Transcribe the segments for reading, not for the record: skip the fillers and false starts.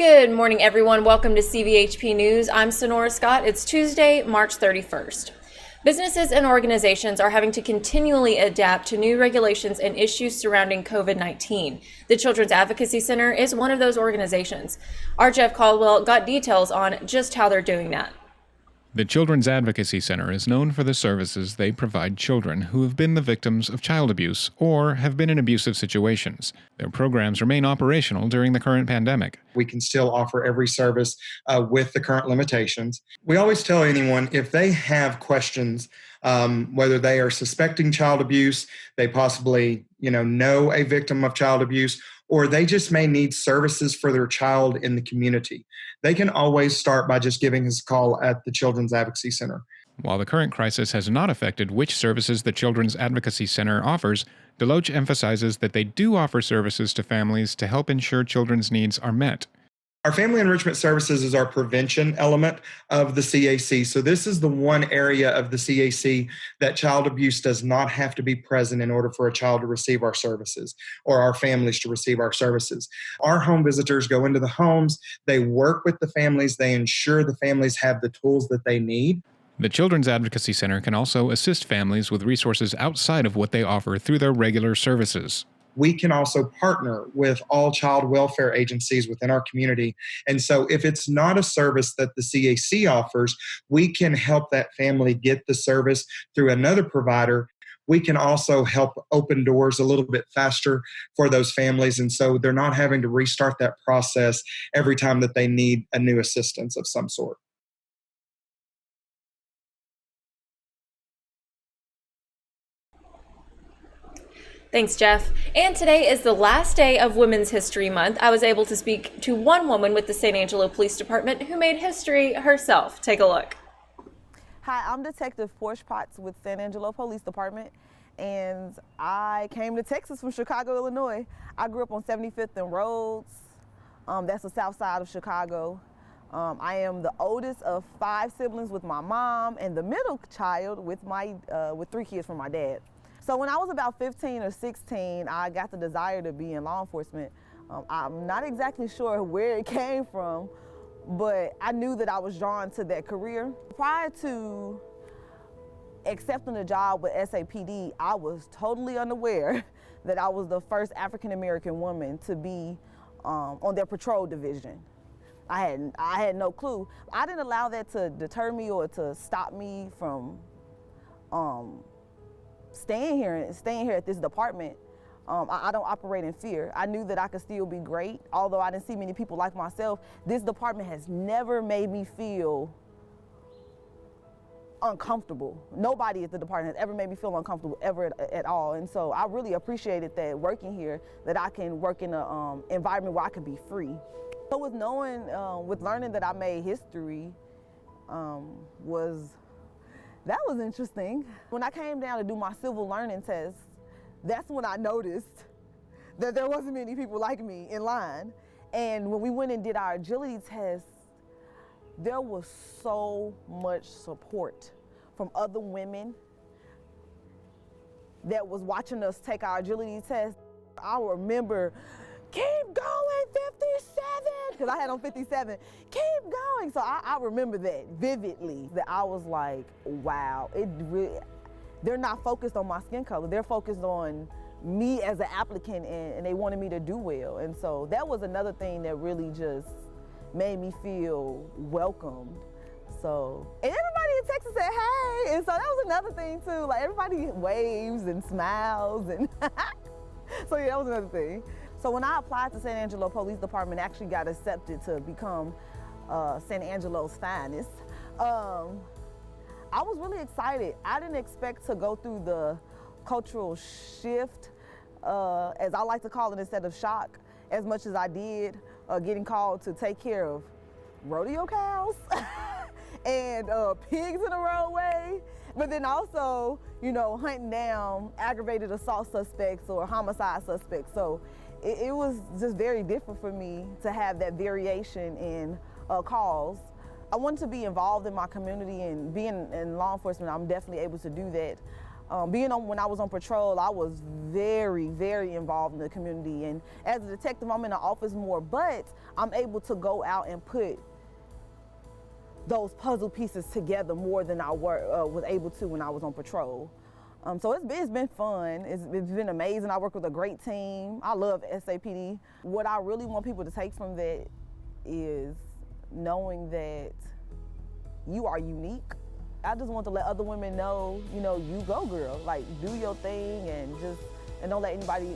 Good morning, everyone. Welcome to CVHP News. I'm Sonora Scott. It's Tuesday, March 31st. Businesses and organizations are having to continually adapt to new regulations and issues surrounding COVID-19. The Children's Advocacy Center is one of those organizations. Our Jeff Caldwell got details on just how they're doing that. The Children's Advocacy Center is known for the services they provide children who have been the victims of child abuse or have been in abusive situations. Their programs remain operational during the current pandemic. We can still offer every service with the current limitations. We always tell anyone if they have questions, whether they are suspecting child abuse, they possibly know a victim of child abuse, or they just may need services for their child in the community, they can always start by just giving us a call at the Children's Advocacy Center. While the current crisis has not affected which services the Children's Advocacy Center offers, Deloach emphasizes that they do offer services to families to help ensure children's needs are met. Our family enrichment services is our prevention element of the CAC. So this is the one area of the CAC that child abuse does not have to be present in order for a child to receive our services or our families to receive our services. Our home visitors go into the homes, they work with the families, they ensure the families have the tools that they need. The Children's Advocacy Center can also assist families with resources outside of what they offer through their regular services. We can also partner with all child welfare agencies within our community. And so if it's not a service that the CAC offers, we can help that family get the service through another provider. We can also help open doors a little bit faster for those families. And so they're not having to restart that process every time that they need a new assistance of some sort. Thanks, Jeff. And today is the last day of Women's History Month. I was able to speak to one woman with the San Angelo Police Department who made history herself. Take a look. Hi, I'm Detective Portia Potts with San Angelo Police Department, and I came to Texas from Chicago, Illinois. I grew up on 75th and Rhodes. That's the south side of Chicago. I am the oldest of 5 siblings with my mom and the middle child with 3 kids from my dad. So when I was about 15 or 16, I got the desire to be in law enforcement. I'm not exactly sure where it came from, but I knew that I was drawn to that career. Prior to accepting the job with SAPD, I was totally unaware that I was the first African-American woman to be on their patrol division. I had no clue. I didn't allow that to deter me or to stop me from staying here at this department. I don't operate in fear. I knew that I could still be great. Although I didn't see many people like myself, this department has never made me feel uncomfortable. Nobody at the department has ever made me feel uncomfortable ever at all. And so I really appreciated that working here, that I can work in an environment where I can be free. So with learning that I made history that was interesting. When I came down to do my civil learning test, that's when I noticed that there wasn't many people like me in line. And when we went and did our agility test, there was so much support from other women that was watching us take our agility test. I remember, keep going, 57, because I had on 57, keep going. So I remember that vividly, that I was like, wow, they're not focused on my skin color. They're focused on me as an applicant, and they wanted me to do well. And so that was another thing that really just made me feel welcomed. So, and everybody in Texas said, hey, and so that was another thing too. Like everybody waves and smiles, and so yeah, that was another thing. So when I applied to San Angelo Police Department, I actually got accepted to become San Angelo's finest. I was really excited. I didn't expect to go through the cultural shift, as I like to call it instead of shock, as much as I did, getting called to take care of rodeo cows and pigs in the roadway, but then also, hunting down aggravated assault suspects or homicide suspects. So it was just very different for me to have that variation in calls. I wanted to be involved in my community, and being in law enforcement, I'm definitely able to do that. When I was on patrol, I was very, very involved in the community. And as a detective, I'm in the office more, but I'm able to go out and put those puzzle pieces together more than I was able to when I was on patrol. So it's been fun. It's been amazing. I work with a great team. I love SAPD. What I really want people to take from that is knowing that you are unique. I just want to let other women know, you go girl, like do your thing and don't let anybody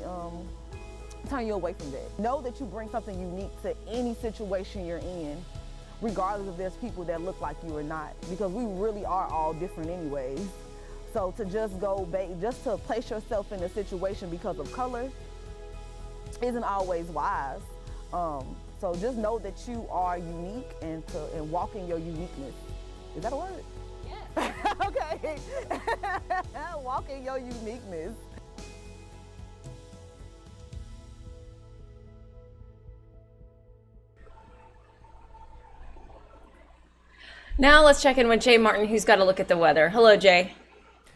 turn you away from that. Know that you bring something unique to any situation you're in, regardless if there's people that look like you or not, because we really are all different anyways. So to just to place yourself in a situation because of color isn't always wise. So just know that you are unique and walk in your uniqueness. Is that a word? Yes. Okay. Walk in your uniqueness. Now let's check in with Jay Martin, who's got a look at the weather. Hello, Jay.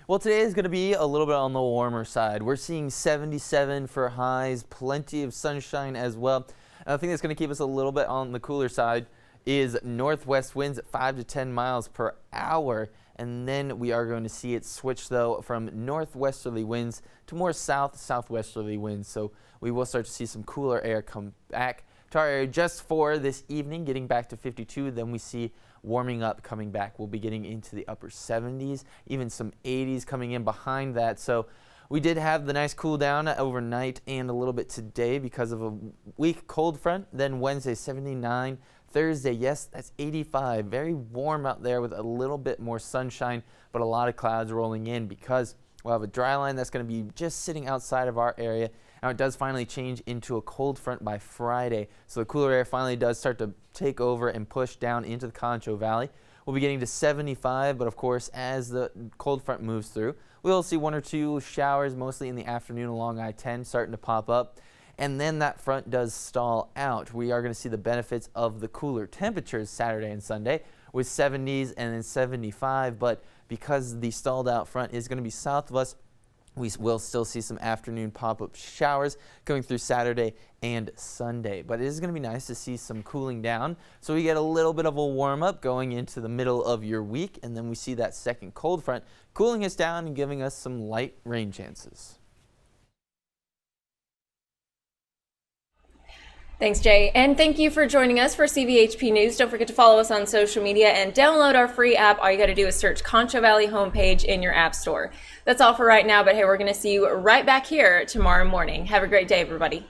Well, today is going to be a little bit on the warmer side. We're seeing 77 for highs, plenty of sunshine as well. Another thing that's going to keep us a little bit on the cooler side is northwest winds at 5 to 10 miles per hour. And then we are going to see it switch, though, from northwesterly winds to more southwesterly winds. So we will start to see some cooler air come back to our area just for this evening, getting back to 52. Then we see warming up coming back. We'll be getting into the upper 70s, even some 80s coming in behind that. So we did have the nice cool down overnight and a little bit today because of a weak cold front. Then Wednesday, 79. Thursday, yes, that's 85. Very warm out there with a little bit more sunshine, but a lot of clouds rolling in because we'll have a dry line that's going to be just sitting outside of our area. Now, it does finally change into a cold front by Friday, so the cooler air finally does start to take over and push down into the Concho Valley. We'll be getting to 75, but of course, as the cold front moves through, we'll see 1 or 2 showers, mostly in the afternoon along I-10, starting to pop up. And then that front does stall out. We are going to see the benefits of the cooler temperatures Saturday and Sunday with 70s and then 75. But because the stalled out front is going to be south of us, we will still see some afternoon pop-up showers going through Saturday and Sunday. But it is going to be nice to see some cooling down. So we get a little bit of a warm-up going into the middle of your week. And then we see that second cold front cooling us down and giving us some light rain chances. Thanks, Jay. And thank you for joining us for CVHP News. Don't forget to follow us on social media and download our free app. All you got to do is search Concho Valley Homepage in your app store. That's all for right now, but hey, we're going to see you right back here tomorrow morning. Have a great day, everybody.